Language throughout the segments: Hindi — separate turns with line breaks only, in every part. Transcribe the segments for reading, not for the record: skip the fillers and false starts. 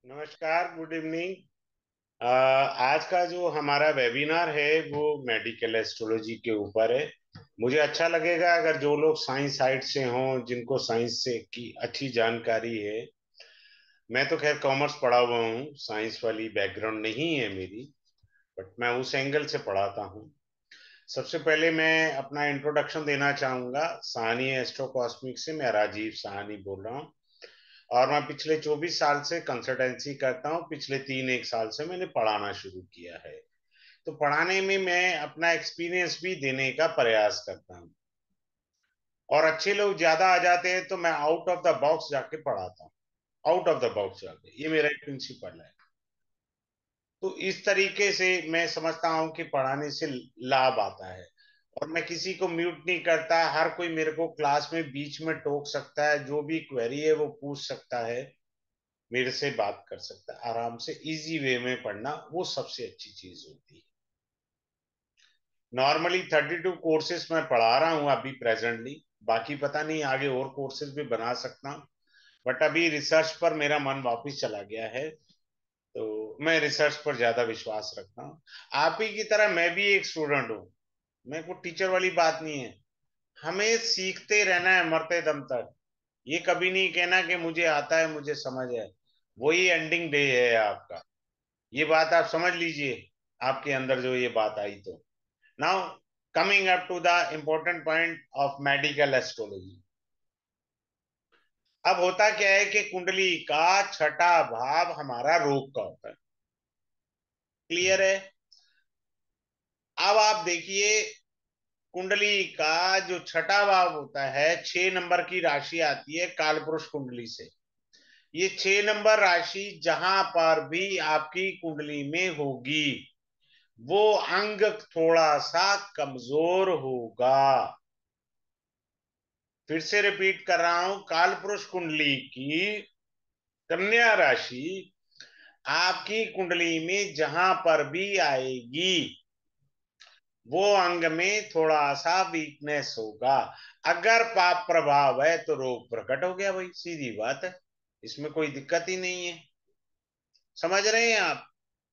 नमस्कार, गुड इवनिंग। आज का जो हमारा वेबिनार है वो मेडिकल एस्ट्रोलॉजी के ऊपर है। मुझे अच्छा लगेगा अगर जो लोग साइंस साइड से हों, जिनको साइंस से की अच्छी जानकारी है। मैं तो खैर कॉमर्स पढ़ा हुआ हूँ, साइंस वाली बैकग्राउंड नहीं है मेरी, बट मैं उस एंगल से पढ़ाता हूँ। सबसे पहले मैं अपना इंट्रोडक्शन देना चाहूंगा। साहनी एस्ट्रो कॉस्मिक से मैं राजीव साहनी बोल रहा हूँ, और मैं पिछले 24 साल से कंसल्टेंसी करता हूँ। पिछले 3 एक साल से मैंने पढ़ाना शुरू किया है। तो पढ़ाने में मैं अपना एक्सपीरियंस भी देने का प्रयास करता हूँ, और अच्छे लोग ज्यादा आ जाते हैं तो मैं आउट ऑफ द बॉक्स जाके पढ़ाता हूँ। आउट ऑफ द बॉक्स जाके, ये मेरा एक प्रिंसिपल है। तो इस तरीके से मैं समझता हूँ कि पढ़ाने से लाभ आता है। और मैं किसी को म्यूट नहीं करता, हर कोई मेरे को क्लास में बीच में टोक सकता है, जो भी क्वेरी है वो पूछ सकता है, मेरे से बात कर सकता है आराम से। इजी वे में पढ़ना वो सबसे अच्छी चीज होती है। नॉर्मली 32 कोर्सेज मैं पढ़ा रहा हूँ अभी प्रेजेंटली। बाकी पता नहीं, आगे और कोर्सेज भी बना सकता हूँ, बट अभी रिसर्च पर मेरा मन वापस चला गया है। तो मैं रिसर्च पर ज्यादा विश्वास रखता हूँ। आप ही की तरह मैं भी एक स्टूडेंट हूँ। मैं को टीचर वाली बात नहीं है। हमें सीखते रहना है मरते दम तक। ये कभी नहीं कहना कि मुझे आता है, मुझे समझ है। वही एंडिंग डे है आपका। ये बात आप समझ लीजिए, आपके अंदर जो ये बात आई तो। Now coming up to the important point of medical astrology. अब होता क्या है कि कुंडली का छठा भाव हमारा रोग का होता है। क्लियर है? अब आप देखिए, कुंडली का जो छठा भाव होता है, 6 नंबर की राशि आती है कालपुरुष कुंडली से। ये 6 नंबर राशि जहां पर भी आपकी कुंडली में होगी, वो अंग थोड़ा सा कमजोर होगा। फिर से रिपीट कर रहा हूं, कालपुरुष कुंडली की कन्या राशि आपकी कुंडली में जहां पर भी आएगी, वो अंग में थोड़ा सा वीकनेस होगा। अगर पाप प्रभाव है तो रोग प्रकट हो गया, भाई सीधी बात है। इसमें कोई दिक्कत ही नहीं है। समझ रहे हैं आप?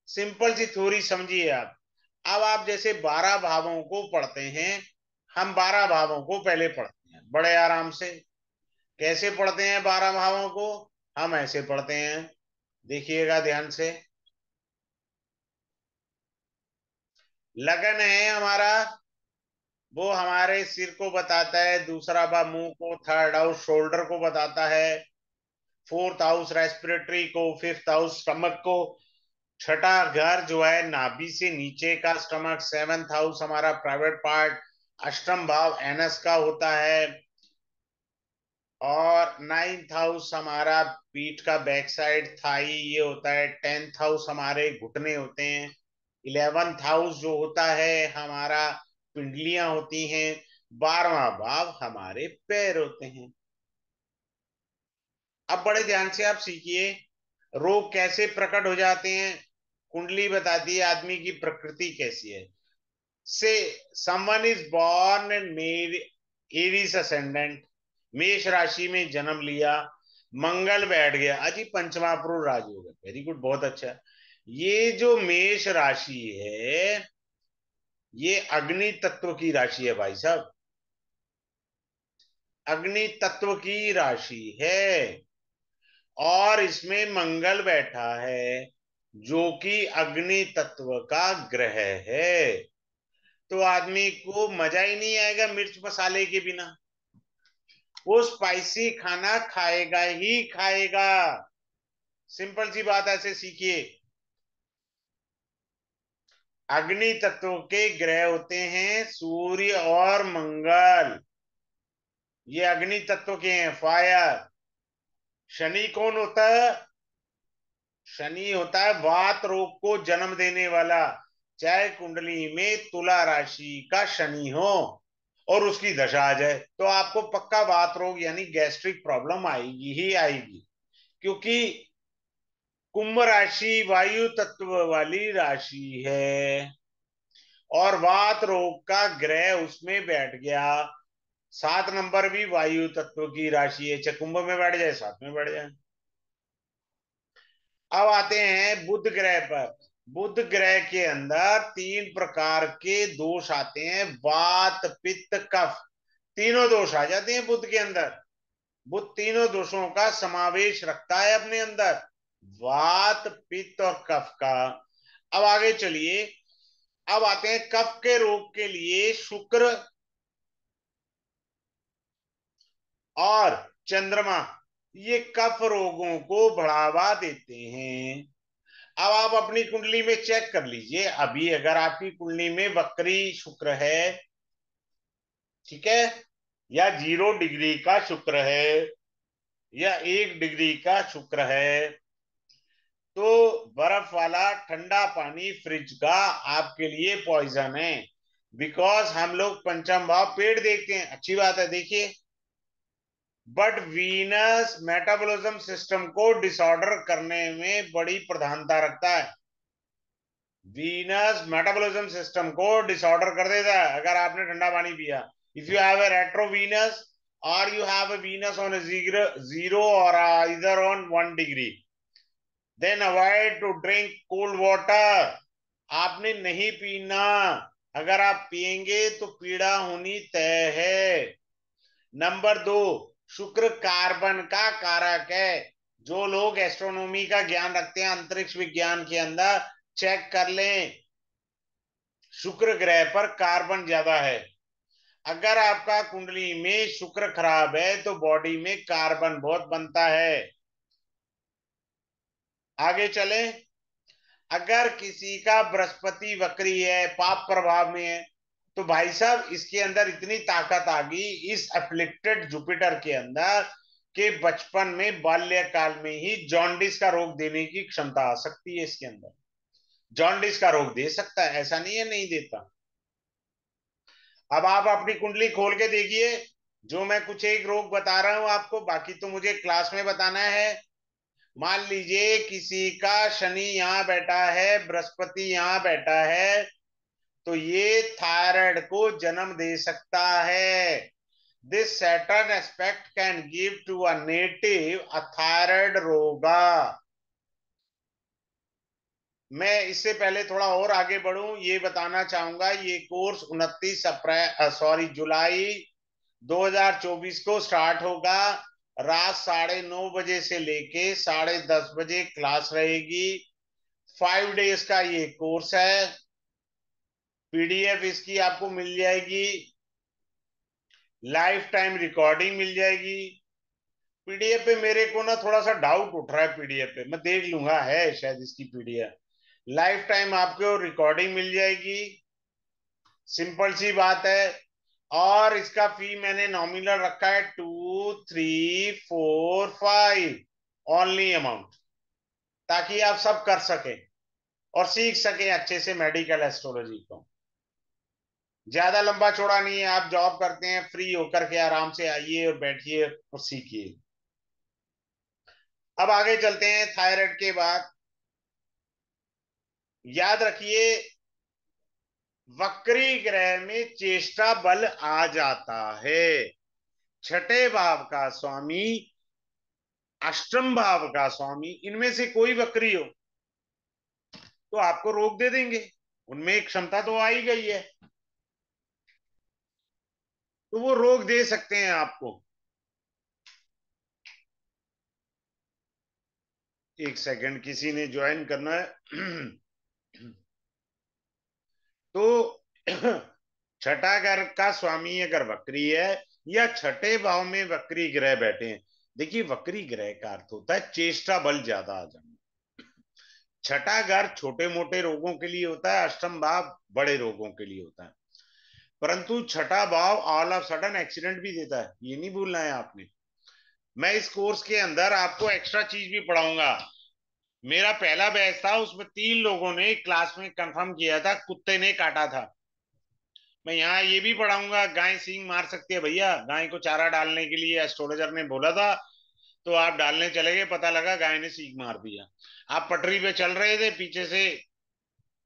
सिंपल सी थ्योरी समझिए आप। अब आप जैसे 12 भावों को पढ़ते हैं, हम 12 भावों को पहले पढ़ते हैं बड़े आराम से। कैसे पढ़ते हैं 12 भावों को? हम ऐसे पढ़ते हैं, देखिएगा ध्यान से। लगन है हमारा, वो हमारे सिर को बताता है। दूसरा भाव मुंह को, थर्ड हाउस शोल्डर को बताता है, फोर्थ हाउस रेस्पिरेटरी को, फिफ्थ हाउस स्टमक को, छठा घर जो है नाभि से नीचे का स्टमक, सेवेंथ हाउस हमारा प्राइवेट पार्ट, अष्टम भाव एनस का होता है, और नाइन्थ हाउस हमारा पीठ का बैक साइड थाई ये होता है, टेंथ हाउस हमारे घुटने होते हैं, इलेवेंथ हाउस जो होता है हमारा पिंडलियां होती हैं, 12वां भाव हमारे पैर होते हैं। अब बड़े ध्यान से आप सीखिए, रोग कैसे प्रकट हो जाते हैं। कुंडली बताती है आदमी की प्रकृति कैसी है। से someone is born in Aries ascendant, मेष राशि में जन्म लिया, मंगल बैठ गया, अजी पंचमा पुरुष राजयोग है, वेरी गुड, बहुत अच्छा। ये जो मेष राशि है, ये अग्नि तत्व की राशि है भाई साहब। अग्नि तत्व की राशि है, और इसमें मंगल बैठा है, जो कि अग्नि तत्व का ग्रह है। तो आदमी को मजा ही नहीं आएगा मिर्च मसाले के बिना। वो स्पाइसी खाना खाएगा ही खाएगा। सिंपल सी बात, ऐसे सीखिए। अग्नि तत्व के ग्रह होते हैं सूर्य और मंगल। ये अग्नि तत्व के हैं, फायर। शनि कौन होता है? शनि होता है वात रोग को जन्म देने वाला। चाहे कुंडली में तुला राशि का शनि हो और उसकी दशा आ जाए, तो आपको पक्का वात रोग यानी गैस्ट्रिक प्रॉब्लम आएगी ही आएगी। क्योंकि कुंभ राशि वायु तत्व वाली राशि है, और वात रोग का ग्रह उसमें बैठ गया। 7 नंबर भी वायु तत्व की राशि है, चाहे कुंभ में बैठ जाए, साथ में बैठ जाए। अब आते हैं बुध ग्रह पर। बुध ग्रह के अंदर तीन प्रकार के दोष आते हैं, वात पित्त कफ। तीनों दोष आ जाते हैं बुध के अंदर। बुध तीनों दोषों का समावेश रखता है अपने अंदर, वात पित्त और कफ का। अब आगे चलिए, अब आते हैं कफ के रोग के लिए शुक्र और चंद्रमा, ये कफ रोगों को बढ़ावा देते हैं। अब आप अपनी कुंडली में चेक कर लीजिए, अभी अगर आपकी कुंडली में वक्री शुक्र है, ठीक है, या 0 डिग्री का शुक्र है, या 1 डिग्री का शुक्र है, तो बर्फ वाला ठंडा पानी फ्रिज का आपके लिए पॉइजन है। बिकॉज हम लोग पंचम भाव पेट देखते हैं, अच्छी बात है, देखिए। बट वीनस मेटाबॉलिज्म सिस्टम को डिसऑर्डर करने में बड़ी प्रधानता रखता है। वीनस मेटाबॉलिज्म सिस्टम को डिसऑर्डर कर देता है अगर आपने ठंडा पानी पिया। If you have a retro Venus और you have a Venus on zero और इधर on 1 degree, then avoid to drink cold water. आपने नहीं पीना, अगर आप पिएंगे तो पीड़ा होनी तय है। नंबर 2, शुक्र कार्बन का कारक है। जो लोग एस्ट्रोनॉमी का ज्ञान रखते हैं, अंतरिक्ष विज्ञान के अंदर, चेक कर लें, शुक्र ग्रह पर कार्बन ज्यादा है। अगर आपका कुंडली में शुक्र खराब है तो बॉडी में कार्बन बहुत बनता है। आगे चलें, अगर किसी का बृहस्पति वक्री है, पाप प्रभाव में है, तो भाई साहब इसके अंदर इतनी ताकत आ गई इस अफ्लिक्टेड जुपिटर के अंदर, कि बचपन में बाल्यकाल में ही जॉन्डिस का रोग देने की क्षमता आ सकती है इसके अंदर। जॉन्डिस का रोग दे सकता है, ऐसा नहीं है नहीं देता। अब आप अपनी कुंडली खोल के देखिए, जो मैं कुछ एक रोग बता रहा हूं आपको, बाकी तो मुझे क्लास में बताना है। मान लीजिए किसी का शनि यहां बैठा है, बृहस्पति यहां बैठा है, तो ये थायराइड को जन्म दे सकता है। This Saturn aspect can give to a native a thyroid रोगा। मैं इससे पहले थोड़ा और आगे बढ़ूं, ये बताना चाहूंगा, ये कोर्स 29 जुलाई 2024 को स्टार्ट होगा। रात 9:30 बजे से लेके 10:30 बजे क्लास रहेगी। 5 डेज का ये कोर्स है। पीडीएफ इसकी आपको मिल जाएगी, लाइफ टाइम रिकॉर्डिंग मिल जाएगी। पीडीएफ पे मेरे को ना थोड़ा सा डाउट उठ रहा है, पीडीएफ पे मैं देख लूंगा, है शायद इसकी पीडीएफ। लाइफ टाइम आपको रिकॉर्डिंग मिल जाएगी, सिंपल सी बात है। और इसका फी मैंने नॉमिनल रखा है 2, 3, 4, 5 ओनली अमाउंट, ताकि आप सब कर सकें और सीख सकें अच्छे से मेडिकल एस्ट्रोलॉजी को। ज्यादा लंबा चौड़ा नहीं है, आप जॉब करते हैं फ्री होकर के आराम से आइए और बैठिए और सीखिए। अब आगे चलते हैं थायराइड के बाद। याद रखिए, वक्री ग्रह में चेष्टा बल आ जाता है। छठे भाव का स्वामी, अष्टम भाव का स्वामी, इनमें से कोई वक्री हो तो आपको रोक दे देंगे। उनमें एक क्षमता तो आ ही गई है, तो वो रोक दे सकते हैं आपको। एक सेकंड, किसी ने ज्वाइन करना है। तो छठा घर का स्वामी अगर वक्री है या छठे भाव में वक्री ग्रह बैठे हैं, देखिए वक्री ग्रह का अर्थ होता है चेष्टा बल ज्यादा आ जाना। छठा घर छोटे मोटे रोगों के लिए होता है, अष्टम भाव बड़े रोगों के लिए होता है। परंतु छठा भाव ऑल ऑफ सडन एक्सीडेंट भी देता है, ये नहीं भूलना है आपने। मैं इस कोर्स के अंदर आपको एक्स्ट्रा चीज भी पढ़ाऊंगा। मेरा पहला बैच था, उसमें 3 लोगों ने क्लास में कंफर्म किया था कुत्ते ने काटा था। मैं यहाँ ये भी पढ़ाऊंगा, गाय सींग मार सकती है भैया, गाय को चारा डालने के लिए एस्ट्रोलॉजर ने बोला था, तो आप डालने चले गए, पता लगा गाय ने सींग मार दिया। आप पटरी पे चल रहे थे, पीछे से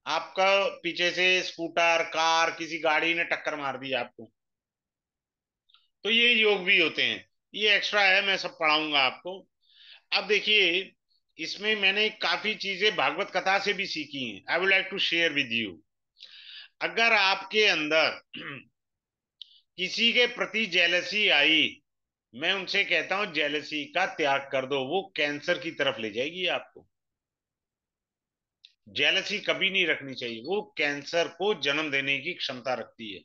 आपका, पीछे से स्कूटर कार किसी गाड़ी ने टक्कर मार दी आपको। तो ये योग भी होते हैं, ये एक्स्ट्रा है, मैं सब पढ़ाऊंगा आपको। अब देखिए, इसमें मैंने काफी चीजें भागवत कथा से भी सीखी हैं। I would like to share with you. अगर आपके अंदर किसी के प्रति जेलसी आई, मैं उनसे कहता हूं जेलसी का त्याग कर दो, वो कैंसर की तरफ ले जाएगी आपको। जेलसी कभी नहीं रखनी चाहिए, वो कैंसर को जन्म देने की क्षमता रखती है।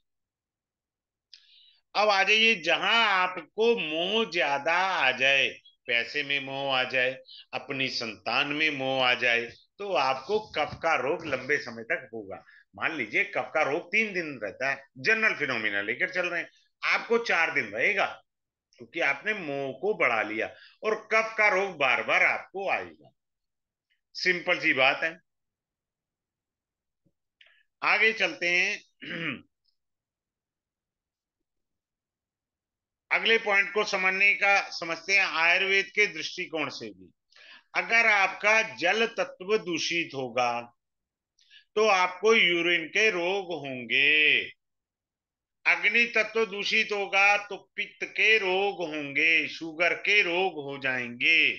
अब आ जाइए, जहां आपको मोह ज्यादा आ जाए, पैसे में मोह आ जाए, अपनी संतान में मोह आ जाए, तो आपको कफ का रोग लंबे समय तक होगा। मान लीजिए कफ का रोग 3 दिन रहता है, जनरल फिनोमिना लेकर चल रहे हैं, आपको 4 दिन रहेगा, क्योंकि आपने मोह को बढ़ा लिया, और कफ का रोग बार बार आपको आएगा। सिंपल सी बात है। आगे चलते हैं। अगले पॉइंट को समझते हैं आयुर्वेद के दृष्टिकोण से भी। अगर आपका जल तत्व दूषित होगा तो आपको यूरिन के रोग होंगे। अग्नि तत्व दूषित होगा तो पित्त के रोग होंगे, शुगर के रोग हो जाएंगे।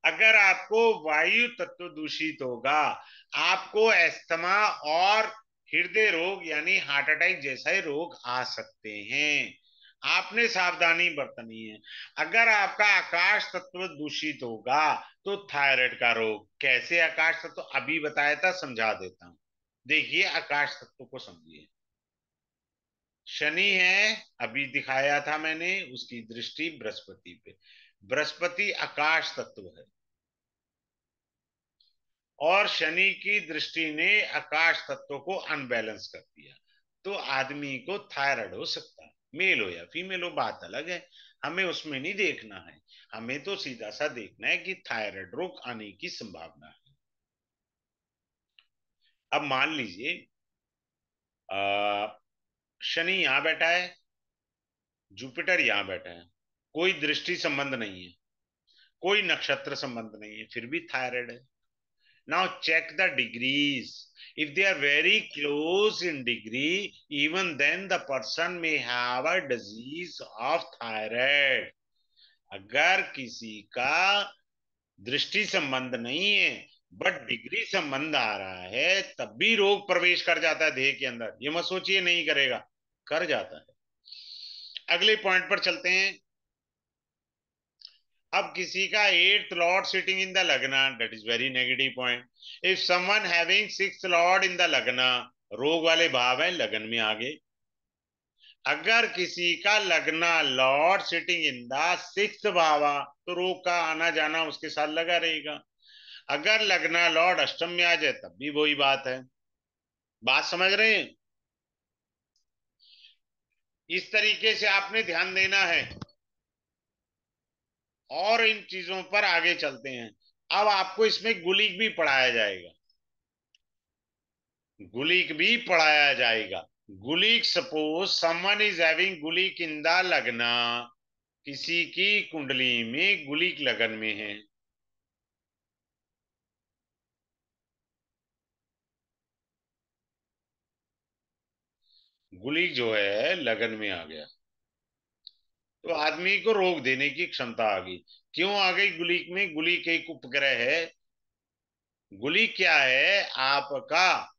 अगर आपको वायु तत्व दूषित होगा, आपको अस्थमा और हृदय रोग यानी हार्ट अटैक जैसे रोग आ सकते हैं। आपने सावधानी बरतनी है। अगर आपका आकाश तत्व दूषित होगा तो थायराइड का रोग। कैसे आकाश तत्व, अभी बताया था, समझा देता हूं। देखिए आकाश तत्व को समझिए। शनि है, अभी दिखाया था मैंने, उसकी दृष्टि बृहस्पति पे। बृहस्पति आकाश तत्व है, और शनि की दृष्टि ने आकाश तत्व को अनबैलेंस कर दिया, तो आदमी को थायराइड हो सकता है। मेल हो या फीमेल हो, बात अलग है, हमें उसमें नहीं देखना है। हमें तो सीधा सा देखना है कि थायराइड रोग आने की संभावना है। अब मान लीजिए शनि यहां बैठा है, जुपिटर यहां बैठा है, कोई दृष्टि संबंध नहीं है, कोई नक्षत्र संबंध नहीं है, फिर भी थायराइड है। Now check the degrees. If they are very close in degree, even then the person may have a disease of thyroid. अगर किसी का दृष्टि संबंध नहीं है बट डिग्री संबंध आ रहा है, तब भी रोग प्रवेश कर जाता है देह के अंदर। ये मत सोचिए नहीं करेगा, कर जाता है। अगले पॉइंट पर चलते हैं। अब किसी का eighth lord sitting in the lagna, that is very negative point. If someone having sixth lord in the lagna, रोग वाले भाव है, लगन में आगे। अगर किसी का lagna lord sitting in the sixth bhava, तो रोग का आना जाना उसके साथ लगा रहेगा। अगर लग्न लॉर्ड अष्टम में आ जाए तब भी वही बात है। बात समझ रहे हैं? इस तरीके से आपने ध्यान देना है, और इन चीजों पर आगे चलते हैं। अब आपको इसमें गुलिक भी पढ़ाया जाएगा, गुलिक भी पढ़ाया जाएगा। गुलिक, suppose someone is having gulika in the lagna, किसी की कुंडली में गुलिक लगन में है। गुलिक जो है लगन में आ गया, तो आदमी को रोग देने की क्षमता आ गई। क्यों आ गई गुलिक में? गुलिक एक उपग्रह है। गुलिक क्या है आपका?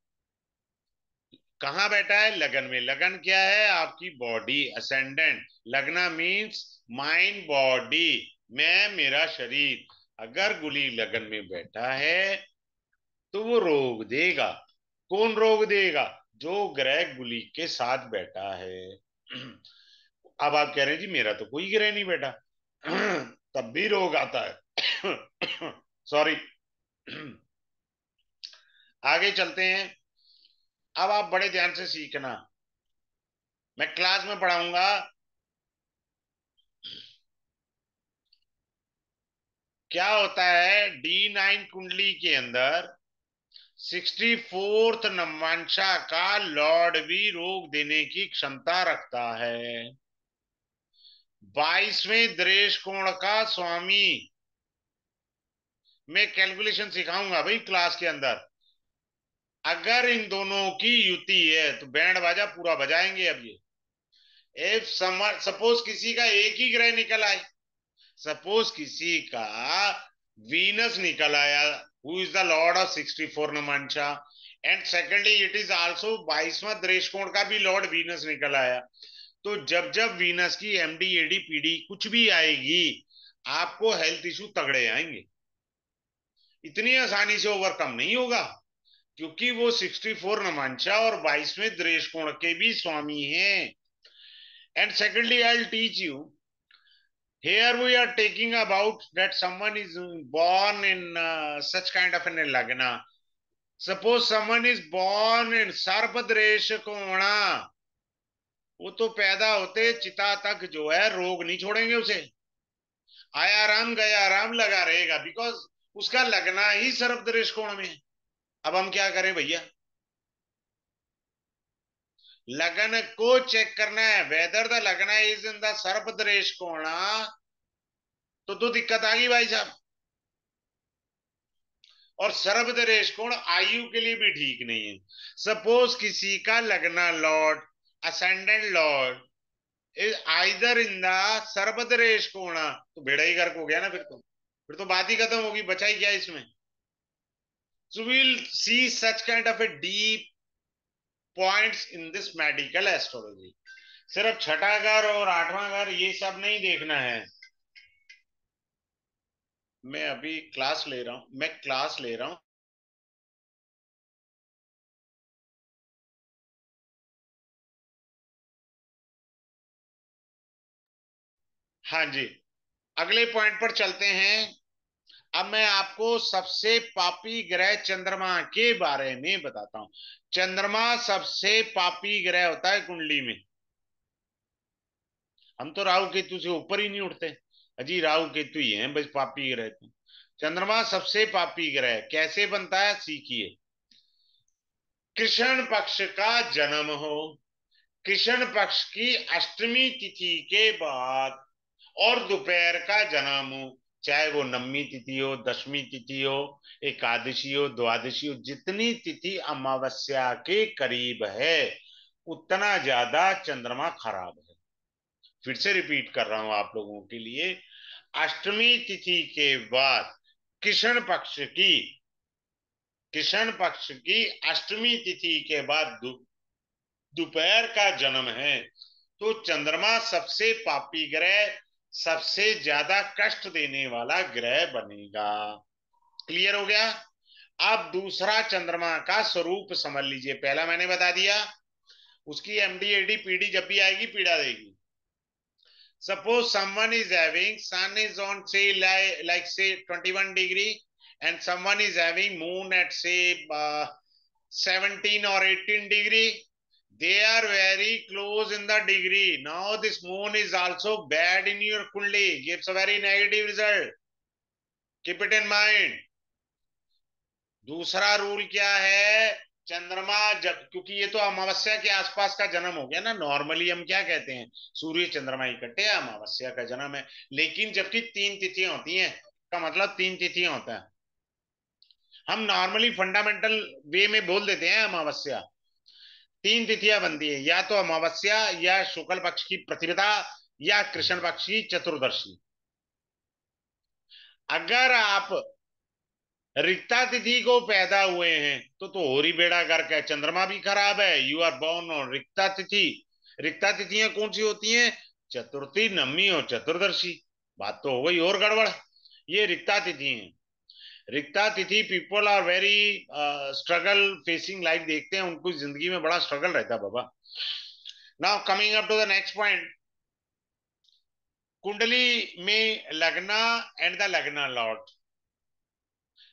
कहाँ बैठा है? लगन में। लगन क्या है? आपकी बॉडी, असेंडेंट। लगना मीन्स माइंड बॉडी, मैं मेरा शरीर। अगर गुली लगन में बैठा है तो वो रोग देगा। कौन रोग देगा? जो ग्रह गुली के साथ बैठा है। अब आप कह रहे हैं जी मेरा तो कोई ग्रह नहीं बैठा, तब भी रोग आता है। सॉरी। आगे चलते हैं। अब आप बड़े ध्यान से सीखना, मैं क्लास में पढ़ाऊंगा। क्या होता है D9 कुंडली के अंदर 64th नवांशा का लॉर्ड भी रोग देने की क्षमता रखता है। 22वें दृष्ट कोण का स्वामी, मैं कैलकुलेशन सिखाऊंगा भाई क्लास के अंदर। अगर इन दोनों की युति है तो बैंड बाजा पूरा बजाएंगे। अब ये इफ समर, सपोज किसी का एक ही ग्रह निकल आए, सपोज किसी का वीनस निकल आया, who is the lord of 64 navamsha. And secondly it is also 22वां दृष्टिकोण का भी लॉर्ड वीनस निकल आया। तो जब जब वीनस की एमडी एडी पीडी कुछ भी आएगी, आपको हेल्थ इशू तगड़े आएंगे। इतनी आसानी से ओवरकम नहीं होगा, क्योंकि वो 64 नमांशा और 22वें दृष्टिकोण के भी स्वामी हैं। And secondly I will teach you, here we are taking about that someone is born in such kind of an lagna. Suppose someone is born in सर्पदरेश कोणा, वो तो पैदा होते चिता तक जो है रोग नहीं छोड़ेंगे उसे, आया राम गया राम लगा रहेगा, बिकॉज उसका लगना ही सर्पदरेश कोण में है। अब हम क्या करें भैया, लगन को चेक करना है, वेदर द लगना इज इन द सर्पदरेश कोणा, तो दिक्कत आ गई भाई साहब। और सर्वदरेश कोण आयु के लिए भी ठीक नहीं है। सपोज किसी का lagna lord, ascendant lord is either in the सर्वदरेश कोण, तो बेड़ा ही गर्क हो गया ना, फिर तो बात ही खत्म होगी, बचा ही क्या इसमें। So we'll see such kind of a deep points in this medical astrology. सिर्फ छठा घर और आठवां घर ये सब नहीं देखना है। मैं अभी क्लास ले रहा हूं, मैं क्लास ले रहा हूं। हाँ जी, अगले पॉइंट पर चलते हैं। अब मैं आपको सबसे पापी ग्रह चंद्रमा के बारे में बताता हूं। चंद्रमा सबसे पापी ग्रह होता है कुंडली में। हम तो राहु केतु से ऊपर ही नहीं उठते, अजी राहु केतु ही हैं बस पापी ग्रह तो। चंद्रमा सबसे पापी ग्रह कैसे बनता है सीखिए। कृष्ण पक्ष का जन्म हो, कृष्ण पक्ष की अष्टमी तिथि के बाद और दोपहर का जन्म हो, चाहे वो नवमी तिथि हो, दशमी तिथि हो, एकादशी हो, द्वादशी हो, जितनी तिथि अमावस्या के करीब है उतना ज्यादा चंद्रमा खराब है। फिर से रिपीट कर रहा हूं आप लोगों के लिए, अष्टमी तिथि के बाद कृष्ण पक्ष की कृष्ण पक्ष की अष्टमी तिथि के बाद दोपहर का जन्म है तो चंद्रमा सबसे पापी ग्रह, सबसे ज्यादा कष्ट देने वाला ग्रह बनेगा। क्लियर हो गया। अब दूसरा चंद्रमा का स्वरूप समझ लीजिए। पहला मैंने बता दिया, उसकी एमडी एडी पीडी जब भी आएगी पीड़ा देगी। Suppose someone is having sun is on say like say 21 degree and someone is having moon at say 17 or 18 degree, they are very close in the degree. Now this moon is also bad in your kundi, gives a very negative result, keep it in mind. दूसरा रूल क्या है, चंद्रमा जब, क्योंकि ये तो अमावस्या के आसपास का जन्म हो गया ना, नॉर्मली हम क्या कहते हैं, सूर्य चंद्रमा इकट्ठे है अमावस्या का जन्म है। लेकिन जबकि तीन तिथियां होती हैं, का मतलब तीन तिथियां होता है, हम नॉर्मली फंडामेंटल वे में बोल देते हैं अमावस्या। तीन तिथियां बनती है, या तो अमावस्या, या शुक्ल पक्ष की प्रतिपदा, या कृष्ण पक्ष की चतुर्दशी। अगर आप रिक्ता तिथि को पैदा हुए हैं तो और ही बेड़ा गर्क है, चंद्रमा भी खराब है। यू आर बोर्न ऑन रिक्ता तिथि। रिक्ता तिथियां कौन सी होती हैं, चतुर्थी, नवमी और चतुर्दशी। बात तो हो गई और गड़बड़। ये रिक्ता तिथि है। Rikta tithi people are very struggle facing life, देखते हैं उनको जिंदगी में बड़ा स्ट्रगल रहता है बाबा। Now coming up to the next point, कुंडली में lagna and the lagna lord.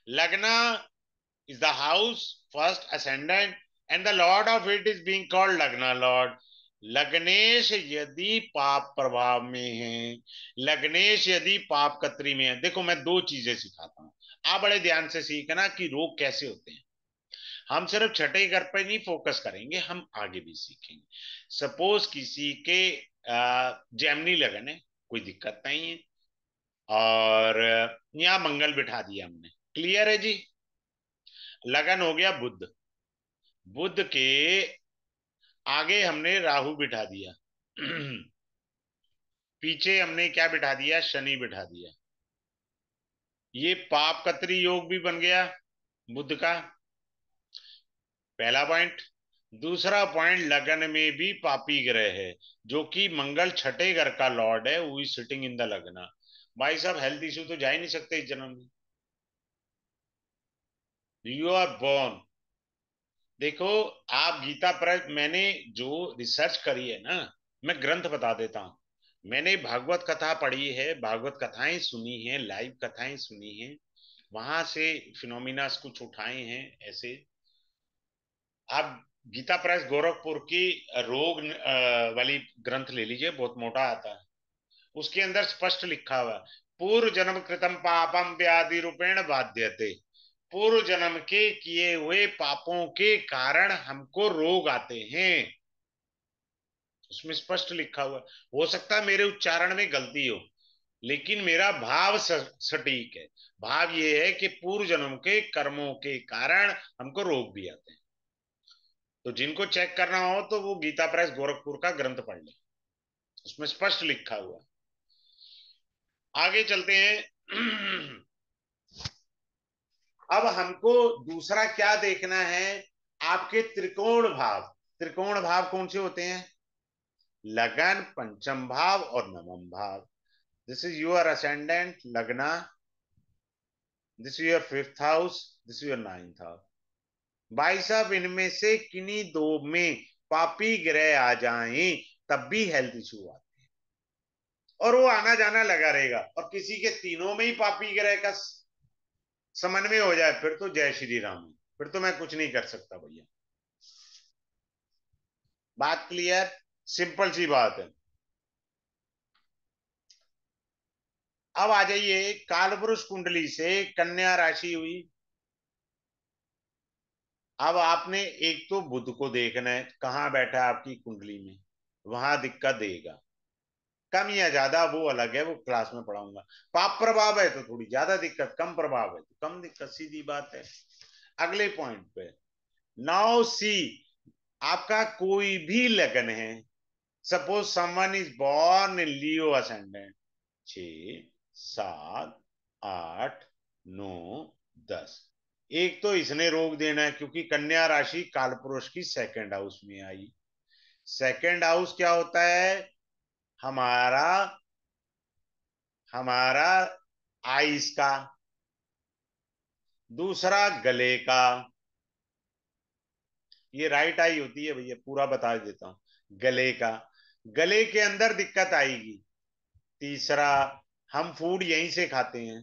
Lagna is the house first ascendant and the lord of it is being called lagna lord. लग्नेश यदि पाप प्रभाव में है, लग्नेश यदि पाप कत्री में है, देखो मैं दो चीजें सिखाता हूं, आप बड़े ध्यान से सीखना कि रोग कैसे होते हैं। हम सिर्फ छठे घर पर नहीं फोकस करेंगे, हम आगे भी सीखेंगे। सपोज किसी के जैमनी लगन है, कोई दिक्कत नहीं है, और यहाँ मंगल बिठा दिया हमने, क्लियर है जी। लगन हो गया बुध, बुध के आगे हमने राहु बिठा दिया पीछे हमने क्या बिठा दिया, शनि बिठा दिया। ये पाप कतरी योग भी बन गया बुध का, पहला पॉइंट। दूसरा पॉइंट, लगन में भी पापी ग्रह है, जो कि मंगल छठे घर का लॉर्ड है, वो सिटिंग इन द लगना। भाई साहब, हेल्थ इशू तो जा ही नहीं सकते इस जन्म में। You are born. देखो, आप गीता प्रेस, मैंने जो रिसर्च करी है ना, मैं ग्रंथ बता देता हूं। मैंने भागवत कथा पढ़ी है, भागवत कथाएं सुनी है, लाइव कथाएं सुनी है, वहां से फिनोमिना कुछ उठाए हैं ऐसे। आप गीता प्रेस गोरखपुर की रोग वाली ग्रंथ ले लीजिए, बहुत मोटा आता है। उसके अंदर स्पष्ट लिखा हुआ है, पूर्व जन्म कृतम पापम व्याधि रूपेण बाध्यते। पूर्व जन्म के किए हुए पापों के कारण हमको रोग आते हैं। उसमें स्पष्ट लिखा हुआ है। हो सकता है मेरे उच्चारण में गलती हो, लेकिन मेरा भाव सटीक है। भाव ये है कि पूर्व जन्म के कर्मों के कारण हमको रोग भी आते हैं। तो जिनको चेक करना हो तो वो गीता प्रेस गोरखपुर का ग्रंथ पढ़ ले, उसमें स्पष्ट लिखा हुआ है। आगे चलते हैं। अब हमको दूसरा क्या देखना है, आपके त्रिकोण भाव। त्रिकोण भाव कौन से होते हैं? लगन, पंचम भाव और नवम भाव। दिस इज योर असेंडेंट लगना, this is your fifth house, this is your ninth house. भाई साहब, इनमें से किन्हीं दो में पापी ग्रह आ जाएं तब भी हेल्थ इशू आते हैं, और वो आना जाना लगा रहेगा। और किसी के तीनों में ही पापी ग्रह का समन्वय हो जाए, फिर तो जय श्री राम, फिर तो मैं कुछ नहीं कर सकता भैया। बात क्लियर? सिंपल सी बात है। अब आ जाइए, कालपुरुष कुंडली से कन्या राशि हुई। अब आपने एक तो बुध को देखना है, कहां बैठा है आपकी कुंडली में, वहां दिक्कत देगा। कम या ज्यादा वो अलग है, वो क्लास में पढ़ाऊंगा। पाप प्रभाव है तो थोड़ी ज्यादा दिक्कत, कम प्रभाव है तो कम दिक्कत, सीधी बात है। अगले पॉइंट पे, नाउ सी, आपका कोई भी लगन है। Suppose someone is born in Leo ascendant, 6, 7, 8, 9, 10। एक तो इसने रोक देना है, क्योंकि कन्या राशि कालपुरुष की सेकंड हाउस में आई। सेकंड हाउस क्या होता है? हमारा हमारा आइस का, दूसरा गले का। ये राइट आई होती है भैया, पूरा बता देता हूं। गले का, गले के अंदर दिक्कत आएगी। तीसरा, हम फूड यहीं से खाते हैं,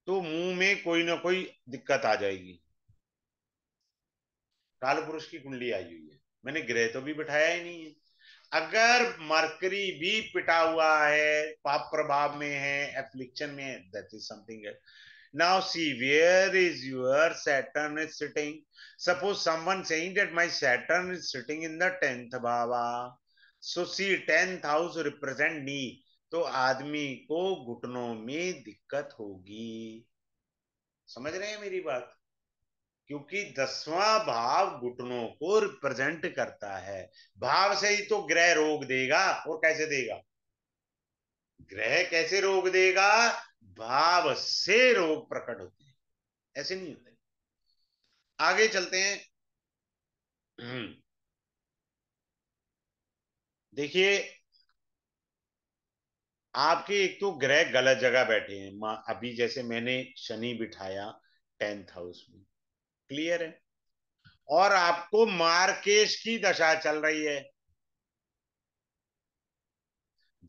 तो मुंह में कोई ना कोई दिक्कत आ जाएगी। काल पुरुष की कुंडली आई हुई है, मैंने ग्रह तो भी बिठाया ही नहीं है। अगर मरकरी भी पिटा हुआ है, पाप प्रभाव में है, एफ्लिक्शन में है, that is something. Now see, where is your Saturn is sitting? Suppose someone saying that my Saturn is sitting in the 10th bhava. So see, 10th house represent knee. तो आदमी को घुटनों में दिक्कत होगी। समझ रहे हैं मेरी बात? क्योंकि 10वां भाव घुटनों को रिप्रेजेंट करता है। भाव से ही तो ग्रह रोग देगा, और कैसे देगा? ग्रह कैसे रोग देगा? भाव से रोग प्रकट होते हैं, ऐसे नहीं होते। आगे चलते हैं। देखिए, आपके एक तो ग्रह गलत जगह बैठे हैं, अभी जैसे मैंने शनि बिठाया 10th हाउस में, क्लियर है। और आपको मार्केश की दशा चल रही है।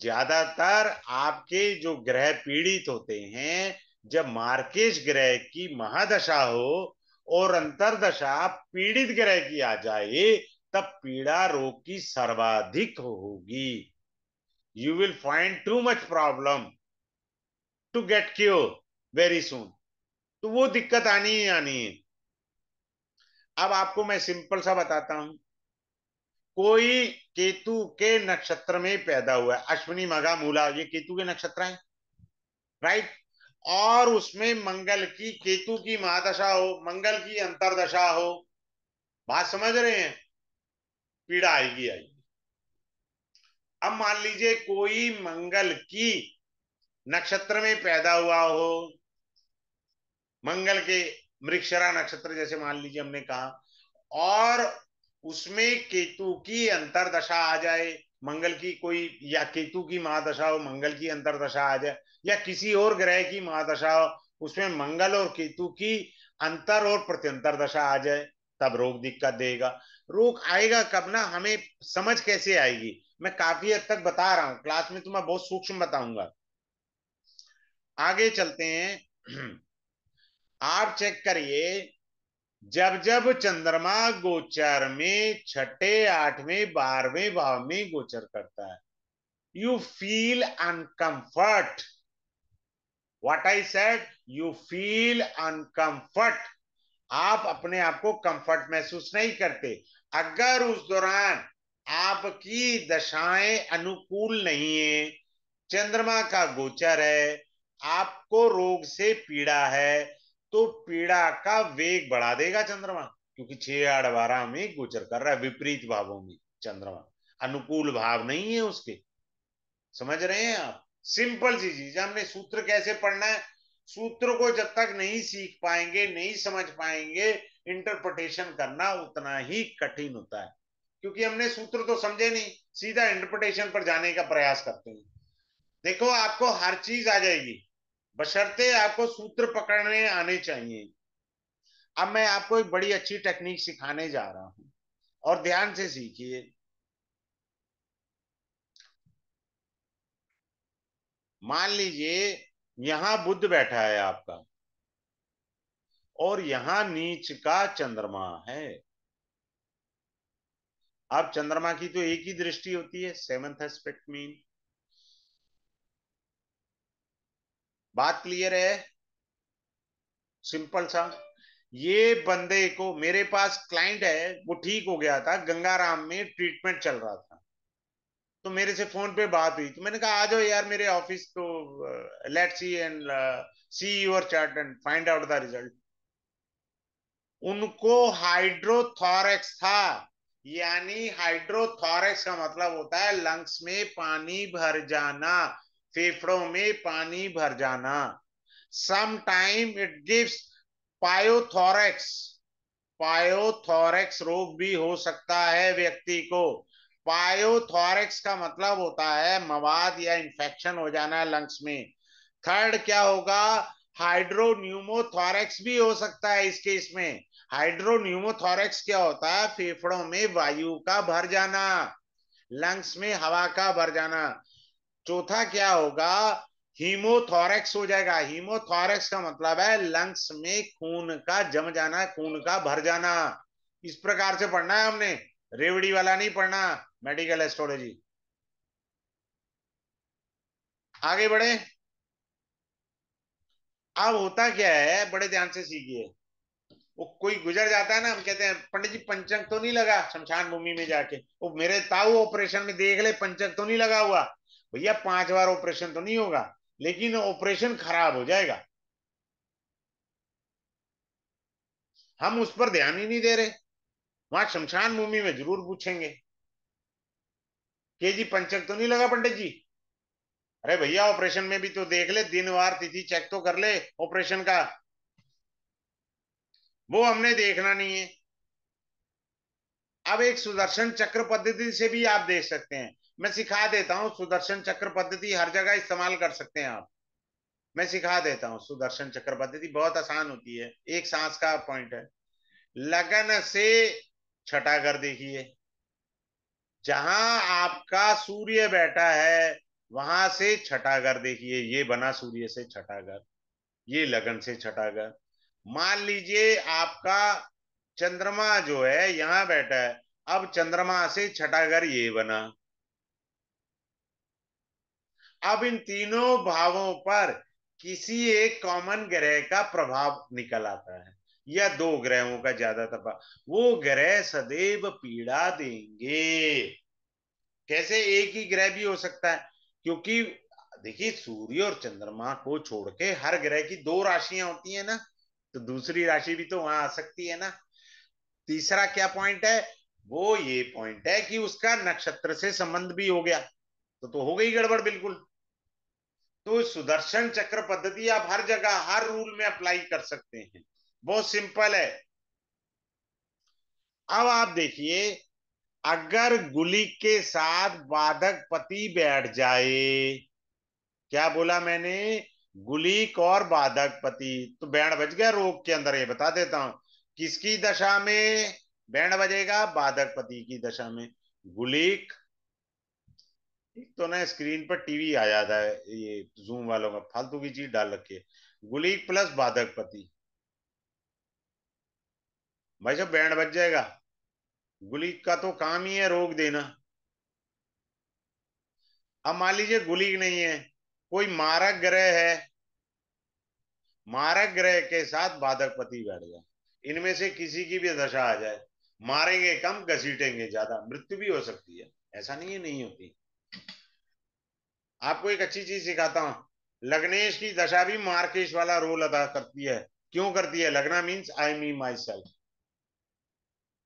ज्यादातर आपके जो ग्रह पीड़ित होते हैं, जब मार्केश ग्रह की महादशा हो और अंतरदशा पीड़ित ग्रह की आ जाए, तब पीड़ा रोग की सर्वाधिक होगी। You will find too much problem to get cure very soon. तो वो दिक्कत आनी ही आनी है। अब आपको मैं सिंपल सा बताता हूं। कोई केतु के नक्षत्र में पैदा हुआ है, अश्विनी मघा मूला, ये केतु के नक्षत्र हैं, राइट। और उसमें मंगल की, केतु की महादशा हो, मंगल की अंतरदशा हो, बात समझ रहे हैं? पीड़ा आएगी आएगी। अब मान लीजिए कोई मंगल की नक्षत्र में पैदा हुआ हो, मंगल के मृगशिरा नक्षत्र जैसे मान लीजिए हमने कहा, और उसमें केतु की अंतरदशा आ जाए, मंगल की कोई, या केतु की महादशा हो, मंगल की अंतरदशा आ जाए, या किसी और ग्रह की महादशा हो, उसमें मंगल और केतु की अंतर और प्रत्यंतर दशा आ जाए, तब रोग दिक्कत देगा। रोग आएगा कब ना, हमें समझ कैसे आएगी, मैं काफी हद तक बता रहा हूं, क्लास में तो मैं बहुत सूक्ष्म बताऊंगा। आगे चलते हैं। आप चेक करिए, जब जब चंद्रमा गोचर में छठे, आठवें, 12वें भाव में गोचर करता है, you feel uncomfort. What I said, you feel uncomfort. आप अपने आप को कंफर्ट महसूस नहीं करते। अगर उस दौरान आपकी दशाएं अनुकूल नहीं है, चंद्रमा का गोचर है, आपको रोग से पीड़ा है, तो पीड़ा का वेग बढ़ा देगा चंद्रमा, क्योंकि 6 8 12 में गोचर कर रहा है, विपरीत भावों में चंद्रमा, अनुकूल भाव नहीं है उसके। समझ रहे हैं आप? सिंपल सी चीज, हमने सूत्र कैसे पढ़ना है, सूत्र को जब तक नहीं सीख पाएंगे, नहीं समझ पाएंगे, इंटरप्रिटेशन करना उतना ही कठिन होता है, क्योंकि हमने सूत्र तो समझे नहीं, सीधा इंटरप्रिटेशन पर जाने का प्रयास करते हैं। देखो, आपको हर चीज आ जाएगी, बशर्ते आपको सूत्र पकड़ने आने चाहिए। अब मैं आपको एक बड़ी अच्छी टेक्निक सिखाने जा रहा हूं, और ध्यान से सीखिए। मान लीजिए यहां बुध बैठा है आपका, और यहां नीच का चंद्रमा है। अब चंद्रमा की तो एक ही दृष्टि होती है, सेवंथ एस्पेक्ट मीन। बात क्लियर है? सिंपल सा। ये बंदे को, मेरे पास क्लाइंट है, वो ठीक हो गया था, गंगाराम में ट्रीटमेंट चल रहा था, तो मेरे से फोन पे बात हुई, तो मैंने कहा आ जाओ यार मेरे ऑफिस, तो let's see and see your chart and find out the result. उनको हाइड्रोथोरेक्स था, यानी हाइड्रोथोरेक्स का मतलब होता है लंग्स में पानी भर जाना, फेफड़ों में पानी भर जाना। Some time it gives pyothorax. Pyothorax रोग भी हो सकता है व्यक्ति को। पायोथोरेक्स का मतलब होता है मवाद या इंफेक्शन हो जाना लंग्स में। थर्ड क्या होगा, हाइड्रोन्यूमोथोरेक्स भी हो सकता है इस केस में। हाइड्रोन्यूमोथोरेक्स क्या होता है, फेफड़ों में वायु का भर जाना, लंग्स में हवा का भर जाना। चौथा क्या होगा, हीमोथोरेक्स हो जाएगा। हीमोथोरेक्स का मतलब है लंग्स में खून का जम जाना, खून का भर जाना। इस प्रकार से पढ़ना है हमने, रेवड़ी वाला नहीं पढ़ना, मेडिकल एस्ट्रोलॉजी। आगे बढ़े। अब होता क्या है, बड़े ध्यान से सीखिए। वो कोई गुजर जाता है ना, हम कहते हैं पंडित जी पंचंग तो नहीं लगा, शमशान भूमि में जाके वो मेरे ताऊ ऑपरेशन में देख ले, पंचंग तो नहीं लगा हुआ। भैया 5 बार ऑपरेशन तो नहीं होगा, लेकिन ऑपरेशन खराब हो जाएगा। हम उस पर ध्यान ही नहीं दे रहे। वहां शमशान भूमि में जरूर पूछेंगे कि जी पंचक तो नहीं लगा पंडित जी। अरे भैया ऑपरेशन में भी तो देख ले, दिन वार तिथि चेक तो कर ले ऑपरेशन का। वो हमने देखना नहीं है। अब एक सुदर्शन चक्र पद्धति से भी आप देख सकते हैं, मैं सिखा देता हूं। सुदर्शन चक्र पद्धति हर जगह इस्तेमाल कर सकते हैं आप। मैं सिखा देता हूं, सुदर्शन चक्र पद्धति बहुत आसान होती है, एक सांस का पॉइंट है। लगन से छठा घर देखिए, जहां आपका सूर्य बैठा है वहां से छठा घर देखिए, ये बना सूर्य से छठा घर, ये लगन से छठा घर। मान लीजिए आपका चंद्रमा जो है यहां बैठा है, अब चंद्रमा से छठा घर ये बना। अब इन तीनों भावों पर किसी एक कॉमन ग्रह का प्रभाव निकल आता है, या दो ग्रहों का ज्यादातर वो ग्रह सदैव पीड़ा देंगे। कैसे, एक ही ग्रह भी हो सकता है, क्योंकि देखिए सूर्य और चंद्रमा को छोड़ के हर ग्रह की दो राशियां होती है ना, तो दूसरी राशि भी तो वहां आ सकती है ना। तीसरा क्या पॉइंट है, वो ये पॉइंट है कि उसका नक्षत्र से संबंध भी हो गया, तो हो गई गड़बड़ बिल्कुल। तो सुदर्शन चक्र पद्धति आप हर जगह हर रूल में अप्लाई कर सकते हैं, बहुत सिंपल है। अब आप देखिए, अगर गुलिक के साथ बाधक पति बैठ जाए, क्या बोला मैंने, गुलिक और बाधक पति, तो बैंड बज गया रोग के अंदर, ये बता देता हूं। किसकी दशा में बैंड बजेगा? बाधक पति की दशा में। गुलिक, एक तो ना स्क्रीन पर टीवी आ जाता है, ये जूम वालों का फालतू की चीज डाल रखी है। गुलिक प्लस बाधक पति, भाई साहब बैंड बज जाएगा। गुलिक का तो काम ही है रोक देना। अब मान लीजिए गुलिक नहीं है, कोई मारक ग्रह है, मारक ग्रह के साथ बाधक पति बैठ जाए, इनमें से किसी की भी दशा आ जाए, मारेंगे कम घसीटेंगे ज्यादा, मृत्यु भी हो सकती है, ऐसा नहीं है नहीं होती। आपको एक अच्छी चीज सिखाता हूं, लग्नेश की दशा भी मार्केश वाला रोल अदा करती है। क्यों करती है? लगना means I me my self.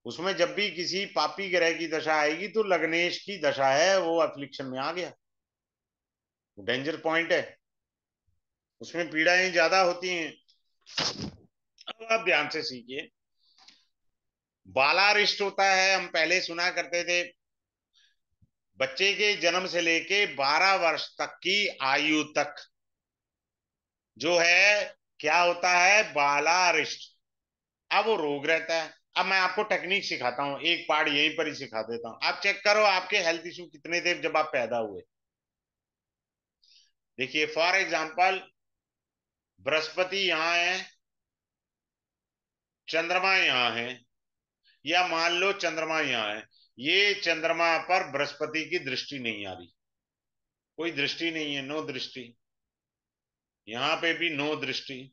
उसमें जब भी किसी पापी ग्रह की दशा आएगी तो लग्नेश की दशा है, वो अफ्लिक्शन में आ गया, डेंजर पॉइंट है, उसमें पीड़ाएं ज्यादा होती हैं। अब आप ध्यान से सीखिए, बालारिष्ट होता है, हम पहले सुना करते थे, बच्चे के जन्म से लेके 12 वर्ष तक की आयु तक जो है, क्या होता है? बालारिष्ट। अब वो रोग रहता है। अब मैं आपको टेक्निक सिखाता हूँ, एक पार्ट यहीं पर ही सिखा देता हूँ, आप चेक करो आपके हेल्थ इशू कितने थे जब आप पैदा हुए। देखिए फॉर एग्जाम्पल, बृहस्पति यहाँ है, चंद्रमा यहाँ है, या मान लो चंद्रमा यहाँ है, ये चंद्रमा पर बृहस्पति की दृष्टि नहीं आ रही, कोई दृष्टि नहीं है, नो दृष्टि, यहाँ पे भी नो दृष्टि,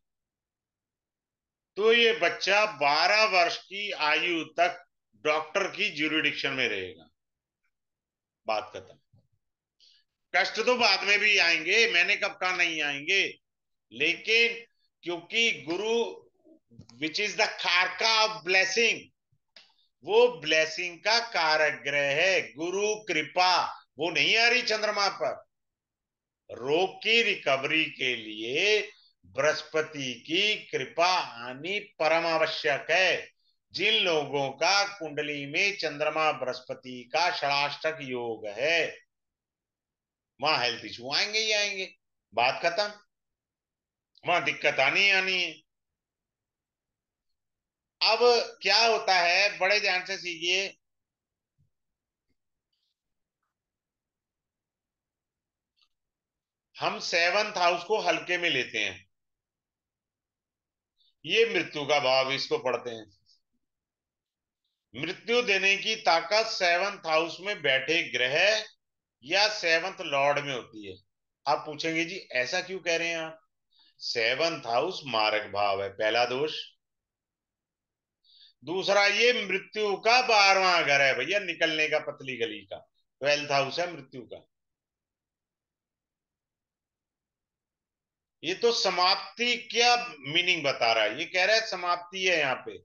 तो ये बच्चा 12 वर्ष की आयु तक डॉक्टर की ज्यूरिडिक्शन में रहेगा, बात खत्म। कष्ट तो बाद में भी आएंगे, मैंने कब कहा नहीं आएंगे, लेकिन क्योंकि गुरु विच इज द कारका ऑफ ब्लेसिंग, वो ब्लेसिंग का कारक ग्रह है, गुरु कृपा वो नहीं आ रही चंद्रमा पर। रोग की रिकवरी के लिए बृहस्पति की कृपा आनी परम आवश्यक है। जिन लोगों का कुंडली में चंद्रमा बृहस्पति का षडाष्टक योग है, वहां हेल्थ इशू आएंगे ही आएंगे, बात खत्म, वहां दिक्कत आनी आनी है। अब क्या होता है, बड़े ध्यान से सीखिए, हम सेवंथ हाउस को हल्के में लेते हैं, ये मृत्यु का भाव इसको पढ़ते हैं। मृत्यु देने की ताकत सेवंथ हाउस में बैठे ग्रह या सेवंथ लॉर्ड में होती है। आप पूछेंगे जी ऐसा क्यों कह रहे हैं आप? सेवंथ हाउस मारक भाव है, पहला दोष। दूसरा, ये मृत्यु का 12वां घर है भैया, निकलने का पतली गली का, 12th हाउस है मृत्यु का। ये तो समाप्ति क्या मीनिंग बता रहा है, ये कह रहा है समाप्ति है यहाँ पे,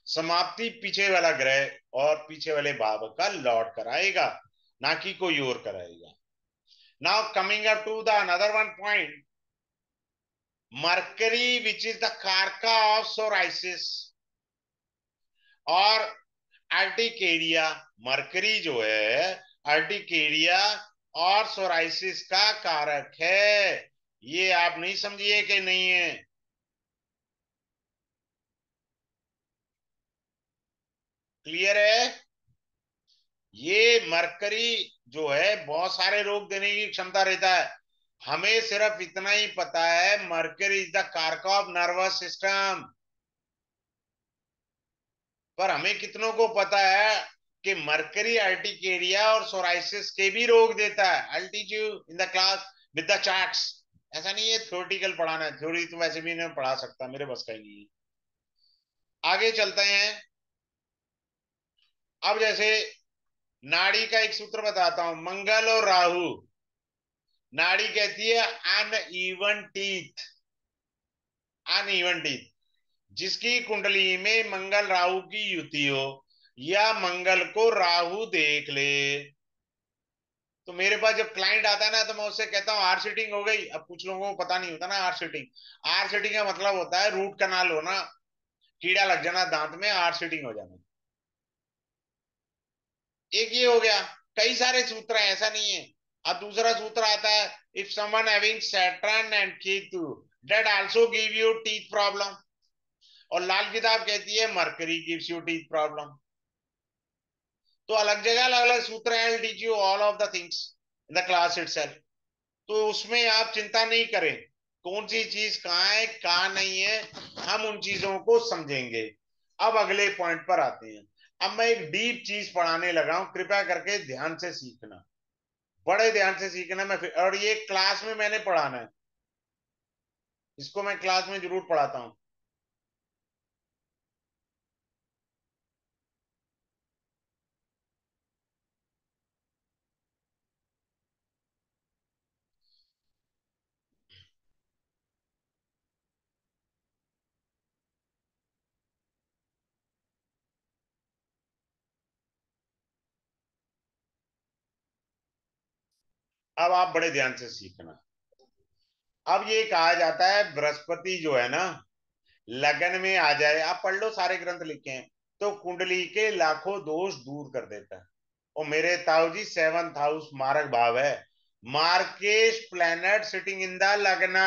समाप्ति पीछे वाला ग्रह और पीछे वाले भाव का लौट कराएगा, ना कि कोई और कराएगा। Now coming up to the another one point, Mercury which is the कारका ऑफ सोराइसिस और अर्टिकेरिया, मरकरी जो है अर्टिकेरिया और सोराइसिस का कारक है, ये आप नहीं समझिए कि नहीं है, क्लियर है? ये मरकरी जो है बहुत सारे रोग देने की क्षमता रहता है, हमें सिर्फ इतना ही पता है मरकरी इज द कारक ऑफ नर्वस सिस्टम, पर हमें कितनों को पता है कि मरकरी अर्टिकेरिया और सोराइसिस के भी रोग देता है? I teach you in the class with the charts. ऐसा नहीं है थ्योरेटिकल पढ़ाना है, थ्योरी तो वैसे भी नहीं पढ़ा सकता, मेरे बस का ही नहीं है। आगे चलते हैं। अब जैसे नाड़ी का एक सूत्र बताता हूं, मंगल और राहु, नाड़ी कहती है अनइवन टीथ, अनइवन टीथ, जिसकी कुंडली में मंगल राहु की युति हो या मंगल को राहु देख ले, तो मेरे पास जब क्लाइंट आता है ना, तो मैं उससे कहता हूँ आर सीटिंग हो गई। अब कुछ लोगों को पता नहीं होता ना आर सीटिंग। आर सीटिंग का मतलब होता है रूट कनाल होना, कीड़ा लग जाना दांत में, आर सीटिंग हो जाना। एक ये हो गया। कई सारे सूत्र हैं, ऐसा नहीं है। अब दूसरा सूत्र आता है, if someone having Saturn and Ketu that also give you teeth problem. और लाल किताब कहती है mercury gives you teeth problem. तो अलग जगह अलग अलग सूत्र हैं, I teach you all of the things in the class itself. तो उसमें आप चिंता नहीं करें कौन सी चीज कहाँ है कहाँ नहीं है, हम उन चीजों को समझेंगे। अब अगले पॉइंट पर आते हैं। अब मैं एक डीप चीज पढ़ाने लगा हूं, कृपया करके ध्यान से सीखना, बड़े ध्यान से सीखना। और ये क्लास में मैंने पढ़ाना है, इसको मैं क्लास में जरूर पढ़ाता हूं। अब आप बड़े ध्यान से सीखना। अब ये कहा जाता है बृहस्पति जो है ना, लगन में आ जाए, आप पढ़ लो सारे ग्रंथ लिखे हैं, तो कुंडली के लाखों दोष दूर कर देता है। और मेरे ताऊ जी सेवंथ हाउस मारक भाव है, मार्केश प्लैनेट सिटिंग इन द लगना।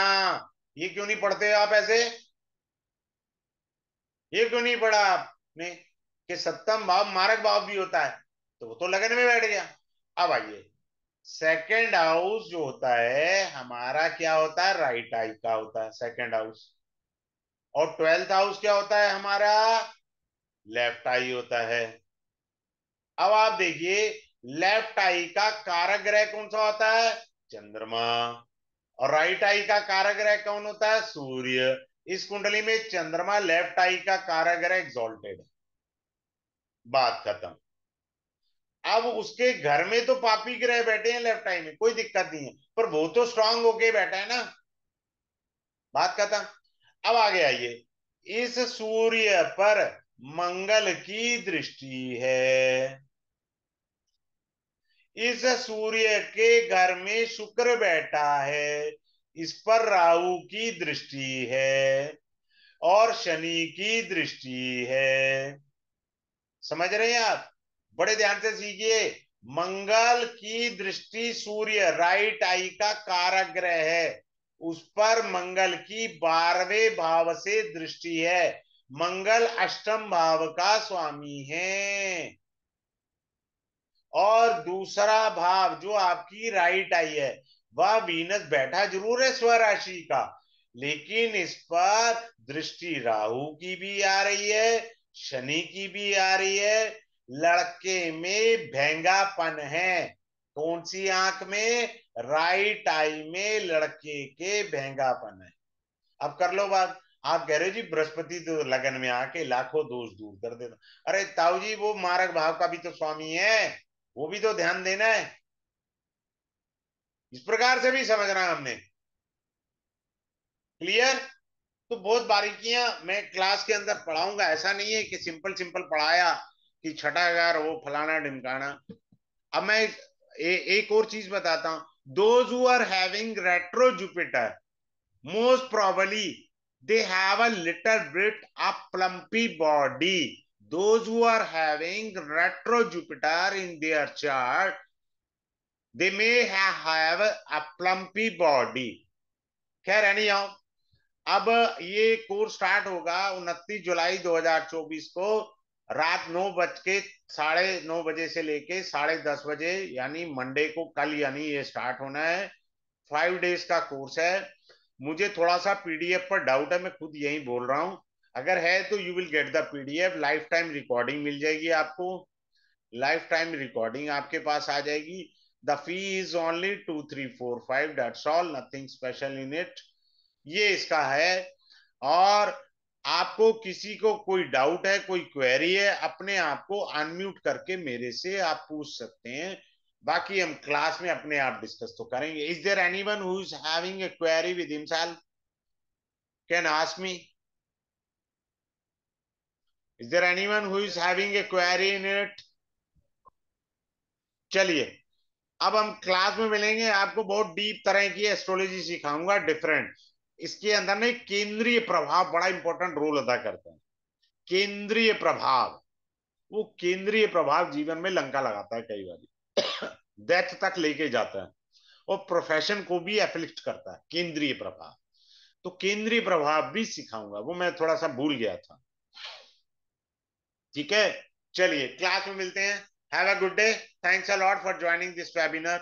ये क्यों नहीं पढ़ते आप ऐसे? ये क्यों नहीं पढ़ा आपने कि सप्तम भाव मारक भाव भी होता है? तो वो तो लगन में बैठ गया। अब आइए, सेकंड हाउस जो होता है हमारा क्या होता है, राइट आई का होता है सेकंड हाउस। और ट्वेल्थ हाउस क्या होता है हमारा, लेफ्ट आई होता है। अब आप देखिए, लेफ्ट आई का कारक ग्रह कौन सा होता है, चंद्रमा। और राइट आई का कारक ग्रह कौन होता है, सूर्य। इस कुंडली में चंद्रमा लेफ्ट आई का कारक ग्रह एग्जॉल्टेड है। बात खत्म। अब उसके घर में तो पापी ग्रह बैठे हैं लेफ्ट आई में, कोई दिक्कत नहीं है, पर वो तो स्ट्रांग होके बैठा है ना। बात खत्म। अब आगे आइए, इस सूर्य पर मंगल की दृष्टि है, इस सूर्य के घर में शुक्र बैठा है, इस पर राहु की दृष्टि है और शनि की दृष्टि है। समझ रहे हैं आप? बड़े ध्यान से सीखिए। मंगल की दृष्टि सूर्य राइट आई का कारक ग्रह है, उस पर मंगल की 12वें भाव से दृष्टि है। मंगल अष्टम भाव का स्वामी है। और दूसरा भाव जो आपकी राइट आई है, वह वीनस बैठा जरूर है स्वराशि का, लेकिन इस पर दृष्टि राहु की भी आ रही है, शनि की भी आ रही है। लड़के में भेंगापन है। कौन सी आंख में, राइट आई में लड़के के भेंगापन है। अब कर लो बात। आप कह रहे हो जी बृहस्पति तो लगन में आके लाखों दोष दूर कर देता। अरे ताऊ जी वो मारक भाव का भी तो स्वामी है, वो भी तो ध्यान देना है। इस प्रकार से भी समझना है हमने। क्लियर? तो बहुत बारीकियां मैं क्लास के अंदर पढ़ाऊंगा, ऐसा नहीं है कि सिंपल सिंपल पढ़ाया कि छठाकार वो फलाना ढिमकाना। अब मैं एक और चीज बताता हूं। Those who are having retro Jupiter, most probably they have a little bit of plumpy body. Those who are having retro Jupiter in their chart, they may have a plumpy body. खैर एनी हाउ, अब ये कोर्स स्टार्ट होगा 29 जुलाई 2024 को, रात 9 बज के 9:30 से लेके 10:30 बजे, यानी मंडे को, कल यानी ये स्टार्ट होना है। 5 डेज का कोर्स है। मुझे थोड़ा सा पीडीएफ पर डाउट है, मैं खुद यही बोल रहा हूं। अगर है तो you will get the PDF, lifetime recording मिल जाएगी आपको। लाइफ टाइम रिकॉर्डिंग आपके पास आ जाएगी। The fee is only 2345, that's all, nothing special in it. ये इसका है। और आपको किसी को कोई डाउट है, कोई क्वेरी है, अपने आप को अनम्यूट करके मेरे से आप पूछ सकते हैं। बाकी हम क्लास में अपने आप डिस्कस तो करेंगे। Is there anyone who is having a query with himself, can ask me. Is there anyone who is having a query in it? चलिए, अब हम क्लास में मिलेंगे, आपको बहुत डीप तरह की एस्ट्रोलॉजी सिखाऊंगा, डिफरेंट। इसके अंदर ना एक केंद्रीय प्रभाव बड़ा इंपॉर्टेंट रोल अदा करता है। केंद्रीय प्रभाव, वो केंद्रीय प्रभाव जीवन में लंका लगाता है कई बार, डेथ तक लेके जाता है, और प्रोफेशन को भी एफ्लिक्ट करता है केंद्रीय प्रभाव। तो केंद्रीय प्रभाव भी सिखाऊंगा, वो मैं थोड़ा सा भूल गया था। ठीक है, चलिए क्लास में मिलते हैं। Have a good day. Thanks a lot for joining this webinar.